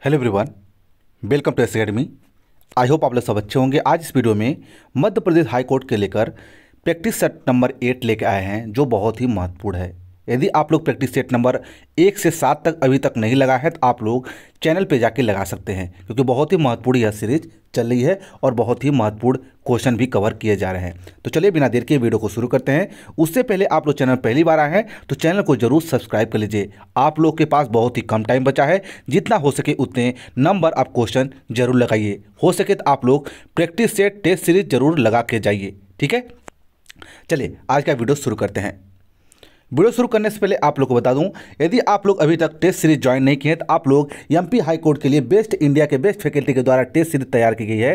Hello everyone, welcome to S academy. I hope आप लोग सब अच्छे होंगे। आज इस वीडियो में मध्य प्रदेश हाई कोर्ट के लेकर प्रैक्टिस सेट नंबर 8 लेके आए हैं, जो बहुत ही महत्वपूर्ण है। यदि आप लोग प्रैक्टिस सेट नंबर 1 से 7 तक अभी तक नहीं लगा है तो आप लोग चैनल पे जाके लगा सकते हैं, क्योंकि बहुत ही महत्वपूर्ण यह सीरीज चल रही है और बहुत ही महत्वपूर्ण क्वेश्चन भी कवर किए जा रहे हैं। तो चलिए बिना देर के वीडियो को शुरू करते हैं। उससे पहले आप लोग चैनल पहली बार आए हैं तो चैनल को जरूर सब्सक्राइब कर लीजिए। आप लोग के पास बहुत ही कम टाइम बचा है, जितना हो सके उतने नंबर आप क्वेश्चन जरूर लगाइए। हो सके तो आप लोग प्रैक्टिस सेट टेस्ट सीरीज जरूर लगा के जाइए, ठीक है। चलिए आज का वीडियो शुरू करते हैं। वीडियो शुरू करने से पहले आप लोग को बता दूं, यदि आप लोग अभी तक टेस्ट सीरीज ज्वाइन नहीं किए हैं तो आप लोग एमपी हाई कोर्ट के लिए बेस्ट इंडिया के बेस्ट फैकल्टी के द्वारा टेस्ट सीरीज तैयार की गई है।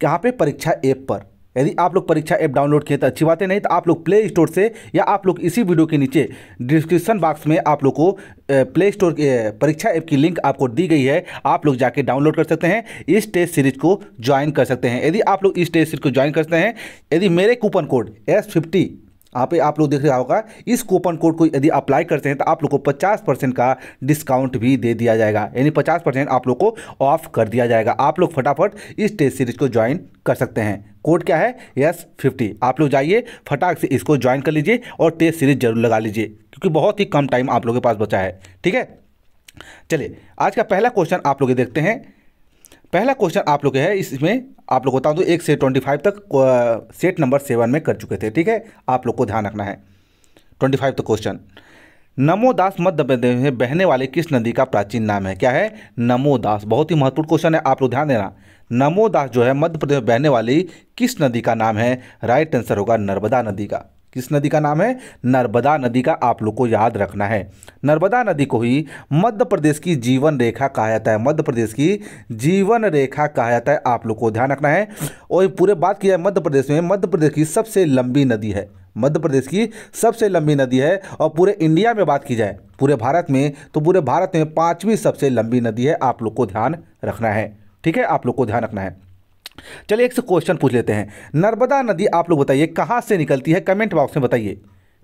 यहाँ पे परीक्षा ऐप पर यदि आप लोग परीक्षा ऐप डाउनलोड किए तो अच्छी बात है, नहीं तो आप लोग प्ले स्टोर से या आप लोग इसी वीडियो के नीचे डिस्क्रिप्शन बॉक्स में आप लोग को प्ले स्टोर परीक्षा ऐप की लिंक आपको दी गई है, आप लोग जाके डाउनलोड कर सकते हैं, इस टेस्ट सीरीज को ज्वाइन कर सकते हैं। यदि आप लोग इस टेस्ट सीरीज को ज्वाइन करते हैं, यदि मेरे कूपन कोड S50 यहाँ पे आप लोग देख रहा होगा, इस कूपन कोड को यदि अप्लाई करते हैं तो आप लोग को 50% का डिस्काउंट भी दे दिया जाएगा, यानी 50% आप लोग को ऑफ कर दिया जाएगा। आप लोग फटाफट इस टेस्ट सीरीज को ज्वाइन कर सकते हैं। कोड क्या है? S50। आप लोग जाइए फटाक से इसको ज्वाइन कर लीजिए और टेस्ट सीरीज जरूर लगा लीजिए, क्योंकि बहुत ही कम टाइम आप लोगों के पास बचा है, ठीक है। चलिए आज का पहला क्वेश्चन आप लोग देखते हैं। पहला क्वेश्चन आप लोग है, इसमें आप लोग बता दो 1 से 25 तक सेट नंबर 7 में कर चुके थे, ठीक है। आप लोग को ध्यान रखना है 25 तक क्वेश्चन। नमोदास मध्य प्रदेश में बहने वाले किस नदी का प्राचीन नाम है? क्या है? नमोदास। बहुत ही महत्वपूर्ण क्वेश्चन है, आप लोग ध्यान देना। नमोदास जो है मध्य प्रदेश में बहने वाली किस नदी का नाम है? राइट आंसर होगा नर्मदा नदी का। किस नदी का नाम है? नर्मदा नदी का। आप लोग को याद रखना है। नर्मदा नदी को ही मध्य प्रदेश की जीवन रेखा कहा जाता है। मध्य प्रदेश की जीवन रेखा कहा जाता है, आप लोग को ध्यान रखना है। और पूरे बात की जाए मध्य प्रदेश में, मध्य प्रदेश की सबसे लंबी नदी है, मध्य प्रदेश की सबसे लंबी नदी है। और पूरे इंडिया में बात की जाए, पूरे भारत में, तो पूरे भारत में 5वीं सबसे लंबी नदी है। आप लोग को ध्यान रखना है, ठीक है। आप लोग को ध्यान रखना है। चलिए एक से क्वेश्चन पूछ लेते हैं। नर्मदा नदी आप लोग बताइए कहाँ से निकलती है? कमेंट बॉक्स में बताइए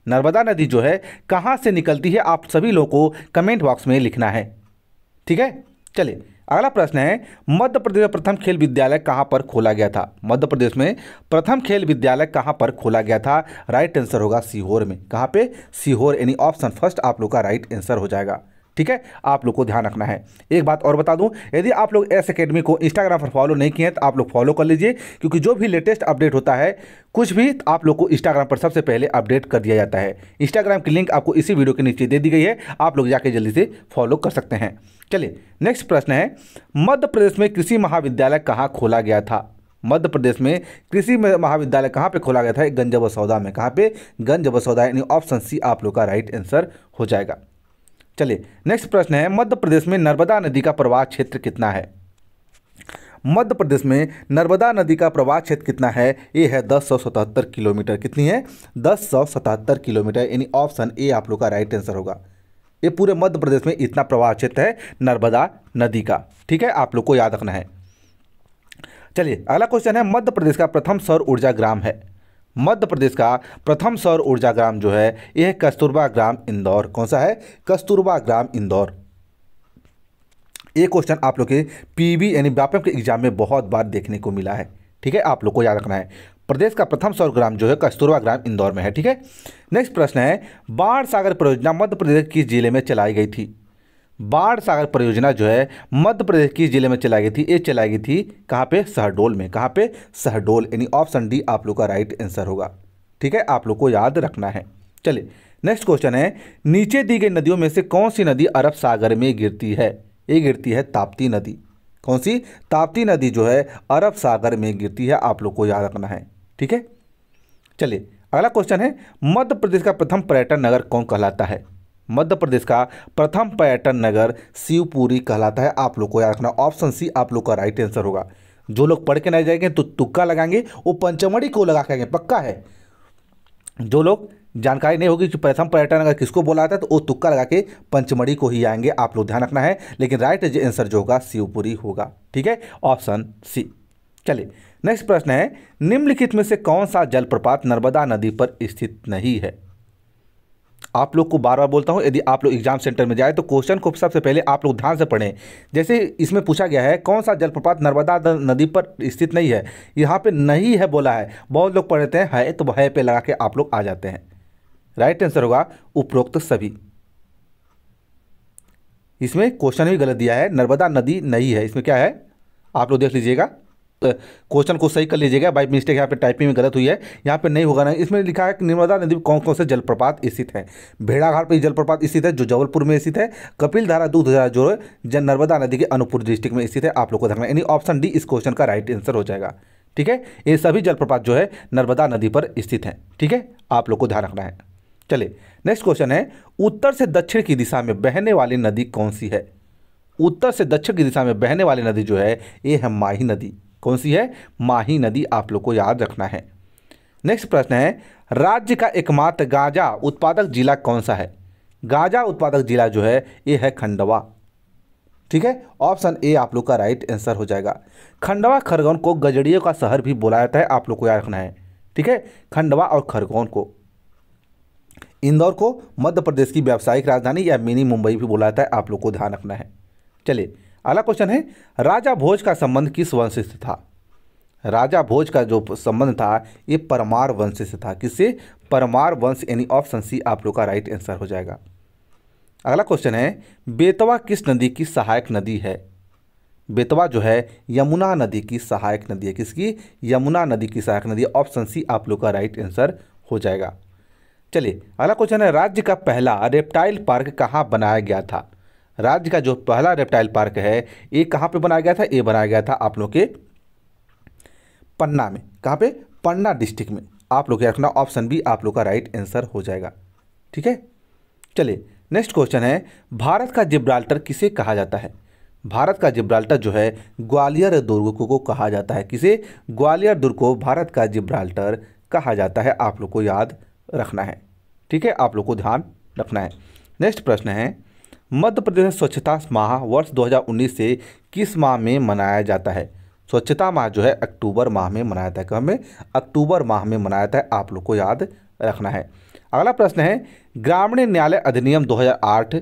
नर्मदा नदी जो है कहाँ से निकलती है। आप सभी लोगों को कमेंट बॉक्स में लिखना है, ठीक है। चलिए अगला प्रश्न है, मध्य प्रदेश में प्रथम खेल विद्यालय कहाँ पर खोला गया था? मध्य प्रदेश में प्रथम खेल विद्यालय कहाँ पर खोला गया था? राइट आंसर होगा सीहोर में। कहाँ पे? सीहोर, यानी ऑप्शन फर्स्ट आप लोग का राइट आंसर हो जाएगा, ठीक है। आप लोग को ध्यान रखना है। एक बात और बता दूं, यदि आप लोग एस अकेडमी को इंस्टाग्राम पर फॉलो नहीं किए हैं तो आप लोग फॉलो कर लीजिए, क्योंकि जो भी लेटेस्ट अपडेट होता है कुछ भी आप लोग को इंस्टाग्राम पर सबसे पहले अपडेट कर दिया जाता है। इंस्टाग्राम की लिंक आपको इसी वीडियो के नीचे दे दी गई है, आप लोग जाके जल्दी से फॉलो कर सकते हैं। चलिए नेक्स्ट प्रश्न है, मध्य प्रदेश में कृषि महाविद्यालय कहाँ खोला गया था? मध्य प्रदेश में कृषि महाविद्यालय कहाँ पे खोला गया था? गंज बसौदा में। कहाँ पे? गंज बसौदा, यानी ऑप्शन सी आप लोग का राइट आंसर हो जाएगा। चलिए नेक्स्ट प्रश्न है, मध्य प्रदेश में नर्मदा नदी का प्रवाह क्षेत्र कितना है? मध्य प्रदेश में नर्मदा नदी का प्रवाह क्षेत्र कितना है? ये है 1077 किलोमीटर। कितनी है? 1077 किलोमीटर, यानी ऑप्शन ए आप लोग का राइट आंसर होगा। ये पूरे मध्य प्रदेश में इतना प्रवाह क्षेत्र है नर्मदा नदी का, ठीक है। आप लोग को याद रखना है। चलिए अगला क्वेश्चन है, मध्य प्रदेश का प्रथम सौर ऊर्जा ग्राम है। मध्य प्रदेश का प्रथम सौर ऊर्जा ग्राम जो है यह है कस्तूरबा ग्राम इंदौर। कौन सा है? कस्तूरबा ग्राम इंदौर। ये क्वेश्चन आप लोग के पीबी यानी व्यापक के एग्जाम में बहुत बार देखने को मिला है, ठीक है। आप लोग को याद रखना है, प्रदेश का प्रथम सौर ग्राम जो है कस्तूरबा ग्राम इंदौर में है, ठीक है। नेक्स्ट प्रश्न है, बाढ़ सागर परियोजना मध्य प्रदेश किस जिले में चलाई गई थी? बाढ़ सागर परियोजना जो है मध्य प्रदेश की जिले में चलाई गई थी। ये चलाई गई थी कहाँ पे? शहडोल में। कहाँ पे? शहडोल, यानी ऑप्शन डी आप लोग का राइट आंसर होगा, ठीक है। आप लोग को याद रखना है। चलिए नेक्स्ट क्वेश्चन है, नीचे दी गई नदियों में से कौन सी नदी अरब सागर में गिरती है? ये गिरती है ताप्ती नदी। कौन सी? ताप्ती नदी जो है अरब सागर में गिरती है, आप लोग को याद रखना है, ठीक है। चलिए अगला क्वेश्चन है, मध्य प्रदेश का प्रथम पर्यटन नगर कौन कहलाता है? मध्य प्रदेश का प्रथम पर्यटन नगर शिवपुरी कहलाता है। आप लोग को याद रखना, ऑप्शन सी आप लोग का राइट आंसर होगा। जो लोग पढ़ के नहीं जाएंगे तो तुक्का लगाएंगे, वो पंचमढ़ी को लगा के आएंगे, पक्का है। जो लोग जानकारी नहीं होगी कि प्रथम पर्यटन नगर किसको बोला जाता है तो वो तुक्का लगा के पंचमढ़ी को ही आएंगे। आप लोग ध्यान रखना है, लेकिन राइट आंसर जो होगा शिवपुरी होगा, ठीक है, ऑप्शन सी। चलिए नेक्स्ट प्रश्न है, निम्नलिखित में से कौन सा जलप्रपात नर्मदा नदी पर स्थित नहीं है? आप लोग को बार बार बोलता हूँ, यदि आप लोग एग्जाम सेंटर में जाए तो क्वेश्चन को सबसे पहले आप लोग ध्यान से पढ़ें। जैसे इसमें पूछा गया है कौन सा जलप्रपात नर्मदा नदी पर स्थित नहीं है, यहाँ पे नहीं है बोला है, बहुत लोग पढ़ते हैं है तो है पे लगा के आप लोग आ जाते हैं। राइट आंसर होगा उपरोक्त सभी। इसमें क्वेश्चन भी गलत दिया है, नर्मदा नदी नहीं है, इसमें क्या है आप लोग देख लीजिएगा, क्वेश्चन को सही कर लीजिएगा। बाई मिस्टेक यहाँ पे टाइपिंग में गलत हुई है, यहाँ पे नहीं होगा ना। इसमें लिखा है कि नर्मदा नदी में कौन कौन से जलप्रपात स्थित है। भेड़ाघाट पर जलप्रपात स्थित है जो जबलपुर में स्थित है। कपिल धारा दूध धारा जो नर्मदा नदी के अनूपपुर डिस्ट्रिक्ट में स्थित है। आप लोग को देखना, यानी ऑप्शन डी इस क्वेश्चन का राइट आंसर हो जाएगा। ठीक है, ये सभी जलप्रपात जो है नर्मदा नदी पर स्थित है। ठीक है, आप लोग को ध्यान रखना है। चलिए नेक्स्ट क्वेश्चन है, उत्तर से दक्षिण की दिशा में बहने वाली नदी कौन सी है। उत्तर से दक्षिण की दिशा में बहने वाली नदी जो है ये है माही नदी। कौन सी है, माही नदी, आप लोग को याद रखना है। नेक्स्ट प्रश्न है, राज्य का एकमात्र गांजा उत्पादक जिला कौन सा है। गांजा उत्पादक जिला जो है ये है खंडवा। ठीक है, ऑप्शन ए आप लोग का राइट आंसर हो जाएगा। खंडवा खरगोन को गजड़ियों का शहर भी बोला जाता है, आप लोग को याद रखना है। ठीक है, खंडवा और खरगोन को। इंदौर को मध्य प्रदेश की व्यावसायिक राजधानी या मिनी मुंबई भी बोला जाता है, आप लोग को ध्यान रखना है। चलिए अगला क्वेश्चन है, राजा भोज का संबंध किस वंश से था। राजा भोज का जो संबंध था ये परमार वंश से था। किससे, परमार वंश, यानी ऑप्शन सी आप लोग का राइट आंसर हो जाएगा। अगला क्वेश्चन है, बेतवा किस नदी की सहायक नदी है। बेतवा जो है यमुना नदी की सहायक नदी है। किसकी, यमुना नदी की सहायक नदी है। ऑप्शन सी आप लोग का राइट आंसर हो जाएगा। चलिए अगला क्वेश्चन है, राज्य का पहला रेप्टाइल पार्क कहाँ बनाया गया था। राज्य का जो पहला रेप्टाइल पार्क है ये कहाँ पे बनाया गया था, ये बनाया गया था आप लोग के पन्ना में। कहाँ पे, पन्ना डिस्ट्रिक्ट में। आप लोग रखना, ऑप्शन बी आप लोग का राइट आंसर हो जाएगा। ठीक है, चलिए नेक्स्ट क्वेश्चन है, भारत का जिब्राल्टर किसे कहा जाता है। भारत का जिब्राल्टर जो है ग्वालियर दुर्ग को कहा जाता है। किसे, ग्वालियर दुर्ग को भारत का जिब्राल्टर कहा जाता है, आप लोग को याद रखना है। ठीक है, आप लोग को ध्यान रखना है। नेक्स्ट प्रश्न है, मध्य प्रदेश स्वच्छता माह वर्ष 2019 से किस माह में मनाया जाता है। स्वच्छता माह जो है अक्टूबर माह में मनाया जाता है। कब में, अक्टूबर माह में मनाया जाता है, आप लोग को याद रखना है। अगला प्रश्न है, ग्रामीण न्यायालय अधिनियम 2008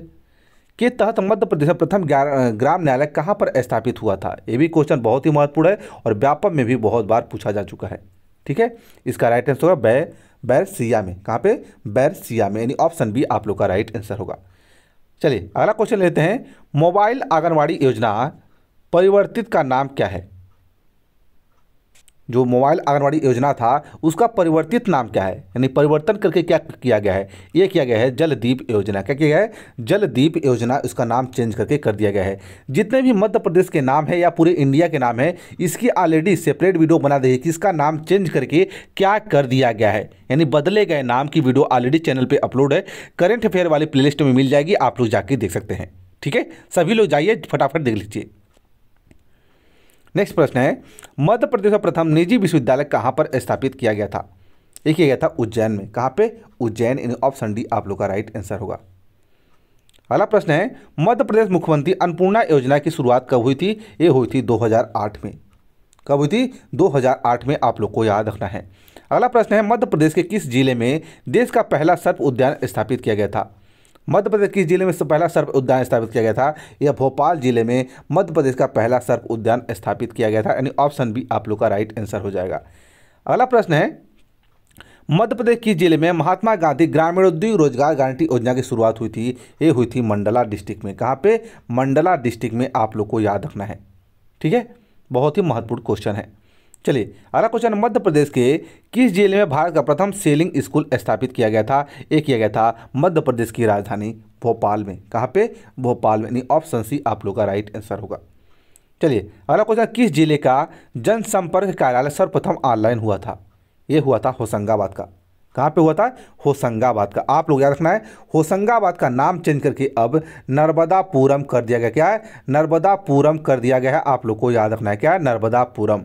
के तहत मध्य प्रदेश में प्रथम ग्राम न्यायालय कहाँ पर स्थापित हुआ था। ये भी क्वेश्चन बहुत ही महत्वपूर्ण है और व्यापक में भी बहुत बार पूछा जा चुका है। ठीक है, इसका राइट आंसर होगा बैरसिया में। कहाँ पे, बैरसिया में, यानी ऑप्शन बी आप लोग का राइट आंसर होगा। चलिए अगला क्वेश्चन लेते हैं, मोबाइल आंगनवाड़ी योजना परिवर्तित का नाम क्या है। जो मोबाइल आंगनवाड़ी योजना था उसका परिवर्तित नाम क्या है, यानी परिवर्तन करके क्या किया गया है। ये किया गया है जलदीप योजना। क्या किया गया है, जलदीप योजना, उसका नाम चेंज करके कर दिया गया है। जितने भी मध्य प्रदेश के नाम है या पूरे इंडिया के नाम है, इसकी ऑलरेडी सेपरेट वीडियो बना दी है कि इसका नाम चेंज करके क्या कर दिया गया है, यानी बदले गए नाम की वीडियो ऑलरेडी चैनल पर अपलोड है। करेंट अफेयर वाली प्लेलिस्ट में मिल जाएगी, आप लोग जाके देख सकते हैं। ठीक है, सभी लोग जाइए फटाफट देख लीजिए। नेक्स्ट प्रश्न है, मध्य प्रदेश में प्रथम निजी विश्वविद्यालय कहाँ पर स्थापित किया गया था। ये किया गया था उज्जैन में। कहाँ पे, उज्जैन, इन ऑप्शन डी आप लोग का राइट आंसर होगा। अगला प्रश्न है, मध्य प्रदेश मुख्यमंत्री अन्नपूर्णा योजना की शुरुआत कब हुई थी। ये हुई थी 2008 में। कब हुई थी, 2008 में, आप लोग को याद रखना है। अगला प्रश्न है, मध्य प्रदेश के किस जिले में देश का पहला सर्प उद्यान स्थापित किया गया था। मध्य प्रदेश किस जिले में पहला सर्प उद्यान स्थापित किया गया था। यह भोपाल जिले में मध्य प्रदेश का पहला सर्प उद्यान स्थापित किया गया था, यानी ऑप्शन बी आप लोग का राइट आंसर हो जाएगा। अगला प्रश्न है, मध्य प्रदेश किस जिले में महात्मा गांधी ग्रामीणोद्योग रोजगार गारंटी योजना की शुरुआत हुई थी। ये हुई थी मंडला डिस्ट्रिक्ट में। कहाँ पे, मंडला डिस्ट्रिक्ट में, आप लोग को याद रखना है। ठीक है, बहुत ही महत्वपूर्ण क्वेश्चन है। चलिए अगला क्वेश्चन, मध्य प्रदेश के किस जिले में भारत का प्रथम सेलिंग स्कूल स्थापित किया गया था। ये किया गया था मध्य प्रदेश की राजधानी भोपाल में। कहाँ पे, भोपाल में, यानी ऑप्शन सी आप लोग का राइट आंसर होगा। चलिए अगला क्वेश्चन, किस जिले का जनसंपर्क कार्यालय सर्वप्रथम ऑनलाइन हुआ था। ये हुआ था होशंगाबाद का। कहाँ पे हुआ था, होशंगाबाद का। आप लोग याद रखना है, होशंगाबाद का नाम चेंज करके अब नर्मदापुरम कर दिया गया। क्या है, नर्मदापुरम कर दिया गया है, आप लोग को याद रखना है। क्या है, नर्मदापुरम।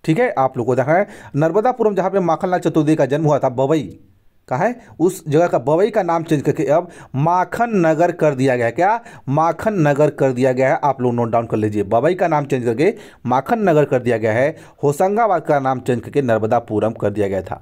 ठीक है, आप लोग को देखना है नर्मदापुरम, जहाँ पे माखनलाल चतुर्वेदी का जन्म हुआ था, बवई का है, उस जगह का बवई का नाम चेंज करके अब माखन नगर कर दिया गया है। क्या, माखन नगर कर दिया गया है, आप लोग नोट डाउन कर लीजिए। बवई का नाम चेंज करके माखन नगर कर दिया गया है। होशंगाबाद का नाम चेंज करके नर्मदापुरम कर दिया गया था।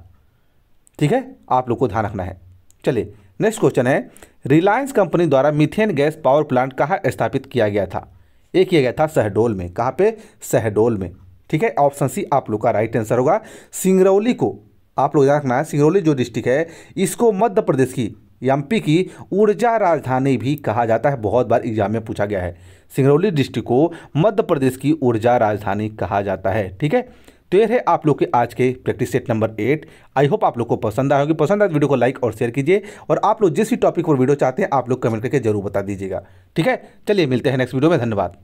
ठीक है, आप लोग को ध्यान रखना है। चलिए नेक्स्ट क्वेश्चन है, रिलायंस कंपनी द्वारा मीथेन गैस पावर प्लांट कहाँ स्थापित किया गया था? ये किया गया था शहडोल में। कहाँ पे? शहडोल में। ठीक है, ऑप्शन सी आप लोग का राइट आंसर होगा। सिंगरौली को आप लोग याद रखना है, सिंगरौली जो डिस्ट्रिक्ट है इसको मध्य प्रदेश की एमपी की ऊर्जा राजधानी भी कहा जाता है। बहुत बार एग्जाम में पूछा गया है, सिंगरौली डिस्ट्रिक्ट को मध्य प्रदेश की ऊर्जा राजधानी कहा जाता है। ठीक है, तो ये है आप लोग के आज के प्रैक्टिस सेट नंबर 8। आई होप आप लोग को पसंद आया होगी। पसंद आए तो वीडियो को लाइक और शेयर कीजिए, और आप लोग जिस भी टॉपिक पर वीडियो चाहते हैं आप लोग कमेंट करके जरूर बता दीजिएगा। ठीक है, चलिए मिलते हैं नेक्स्ट वीडियो में। धन्यवाद।